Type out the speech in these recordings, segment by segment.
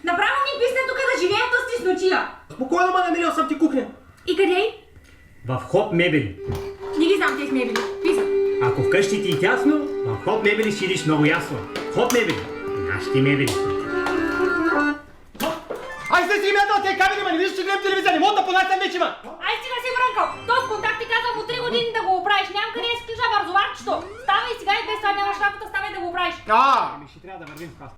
Направо ми писна тук да живея в стеснотия. Спокойно, ма намерил съм ти кухня. И къде е? В Хоп мебели. Не ги знам тези мебели. Писам. Ако вкъщи ти е тясно, в Хоп мебели ще идиш много ясно. Хоп мебели. Нашите мебели. Ай, се си името от тези камери, ма не виждаш, че гледам телевизия, не мога да понасям вече, ма! Ай, стига си мрънкал. То с контакти казвам от 3 години да го оправиш. Нямам къде да си включа бързоварчето. Ставай сега и без това нямаш работа, ставай да го оправиш. Ами ще трябва да вървим в каста.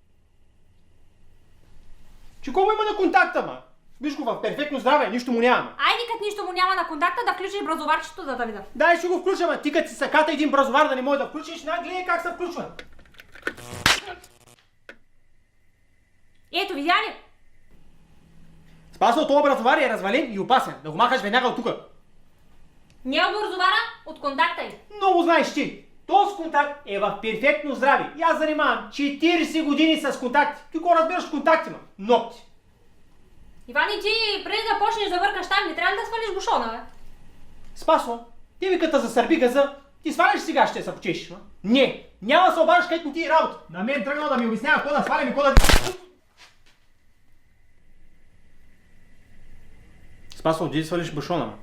Че колко има на контакта, ма? Виж го в перфектно здраве, нищо му няма. Айде, като нищо му няма на контакта, да включиш бързоварчето, за да видя. Дай ще го включа, ма ти като си саката един бразовар да не може да включиш, гледай как се включва. Ето, видя ли? Спасо, този бразовар е развален и опасен. Да го махаш веднага от тука. Не от бързовара, от контакта й. Много знаеш ти. Този контакт е в перфектно здраве. И аз занимавам 40 години с контакти. Ти го разбираш контакти, ма? Ногти. Иван, и ти преди да почнеш да въркаш там, не трябва ли да свалиш бушона, бе? Спасо, ти ми като засърби газа, ти сваляш сега, ще се почешеш, ма? Не, няма да се обаждаш където не ти е работа. На мен тръгнал да ми обяснява какво да свалям и какво да... Спасо, отиди свалиш бушона, ма.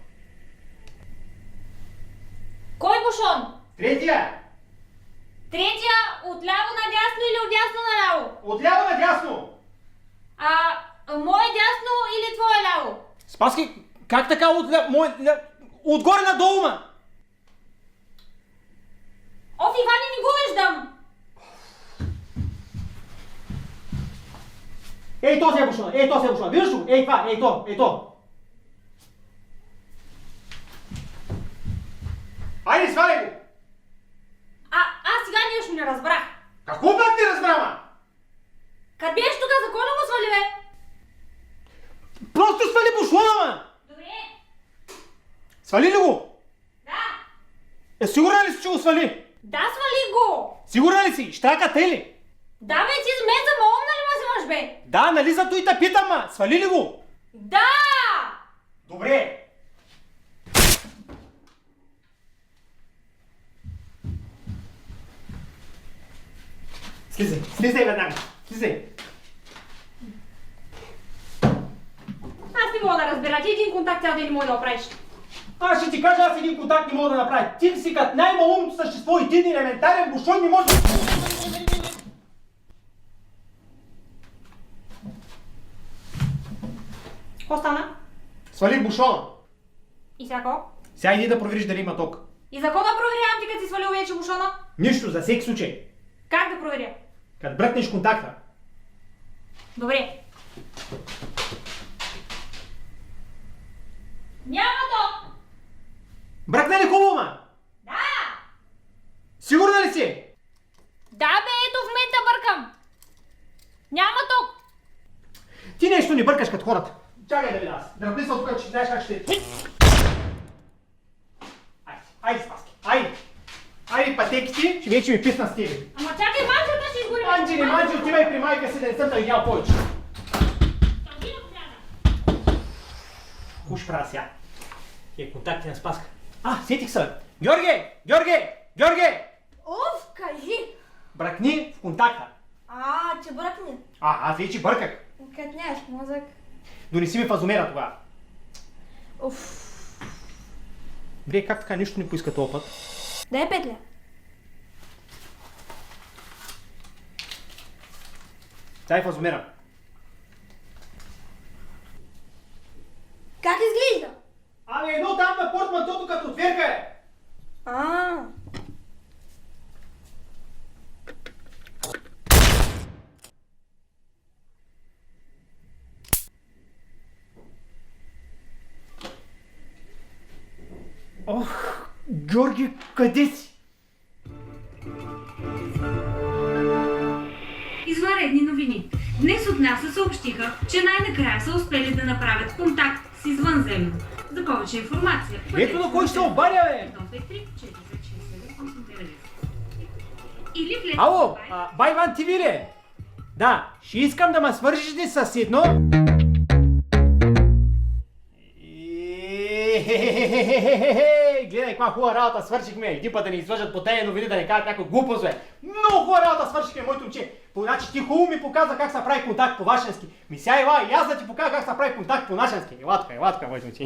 Кой бушон? Третия! Третия отляво надясно или отдясно наляво? Отляво надясно! Мое дясно или твое ляво? Спаски, как така отгоре надолу, ма? Оф, Иване, не го виждам! Ей, този е бушона, виждаш го? Ей това, ей то. Айде, сваляй го! Аз сега нещо не разбрах. Какво пак не разбрама? Къде беше тук, за кой не го свали, бе? Просто свали бушона, ма! Добре. Свали ли го? Да. Сигурна ли си, че го свали? Да, свали го. Сигурна ли си? Щрака те ли? Да, бе, ти с мен за малом, нали ме взимаш, бе? Да, нали зато и те питам, ма? Свали ли го? Да! Добре. Слизай веднага. Слизай. Аз не мога да разбера, ти един контакт цял ден не мога да оправиш. Аз ще ти кажа, аз един контакт не мога да направя. Ти си като най-малумното същество, един елементарен бушон не може... Какво стана? Свалих бушона. И сега какво? Сега иди да провериш дали има ток. И за какво да проверявам ти, като си свалил вече бушона? Нищо, за всеки случай. Как да проверя? Като бръкнеш контакта. Добре. Няма ток! Бръкна ли хубаво, ма? Да! Сигурна ли си? Да, бе, ето в момента бъркам. Няма ток. Ти нещо не бъркаш като хората. Чакай да видя аз. Дръпни се от тук, че знаеш как ще... Айде, Спаски, айде. Айде, пътеките, че вече ми писна с тебе. Ама чакай, манчата ще изгори. Манче, отивай при майка си да не съм да видял повече. Уж правя сега. Тия контакти на Спаска. Сетих се. Георге! Оф, кажи! Бръкни в контакта. Че бръкне. Аз вече бърках. Като нямаш мозък. Донеси ми фазомера това. Оф. Бре, как така нищо не поиска този път? Дай петля. Дай фазомера. Как изглежда? Едно там на портмантото като отверка е. Ох, Георги, къде си? Извънредни новини. Днес от НАСА съобщиха, че най-накрая са успели да направят контакт с извънземно. За повече информация... Ето на кой ще се обадя, бе! Ало, Байван ТВ ли? Да, ще искам да ме свържете с едно... гледай каква хубава работа свършихме. Един път да ни излъжат по тези новини, да ни кажат някой глупост, бе. Много хубава работа свършихме, моето момче. Значи ти хубаво ми показа как се прави контакт по вашенски. Ми сега ела и аз да ти покажа как се прави контакт по нашенски. Ела така, моето момче.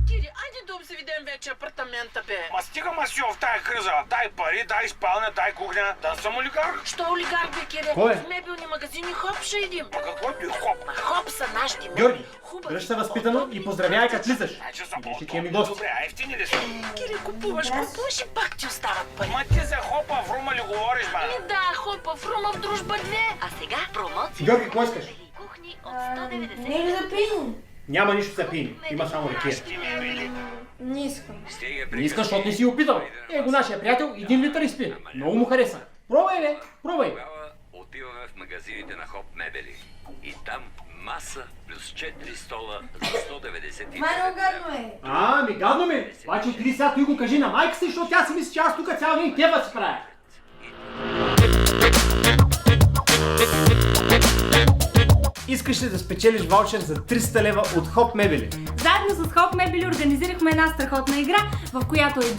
Кири, айде да обзаведем вече апартамента, бе. Ма стига ма си в тая криза. Дай пари, дай спалня, дай кухня. Да съм олигарх. Що олигарх, бе, Кире? Кой е? В мебелни магазини хоп ще идим. Па какво ти хоп? Хоп са нашите мебели. Георги, Хубави, дръж се възпитано и поздравяй като влизаш. Значи са Ще ти ми гости. Добре, а ефтини ли са? Кире, купуваш и пак ти остават пари. Ма ти за хопа в рума ли говориш, ба? Ми да, хопа, в Рума в дружба 2. А сега промоция. Георги, какво искаш? Кухни от Не ли за пини? Няма нищо за пини. Има само ракия. Не искам. Не искаш, защото не си опитал. Го нашия приятел 1 литър изпи. Много му хареса. Пробвай, бе, пробвай. Тогава отиваме в магазините на Хоп Мебели. И там маса плюс 4 стола за 195 Майно гадно е. Ми гадно ми. Обаче отиди сега той го кажи на майка си, защото тя си мисли, че аз тук цял ден кева си правя. Искаш ли да спечелиш ваучер за 300 лева от Хоп Мебели? Заедно с Хоп Мебели организирахме една страхотна игра, в която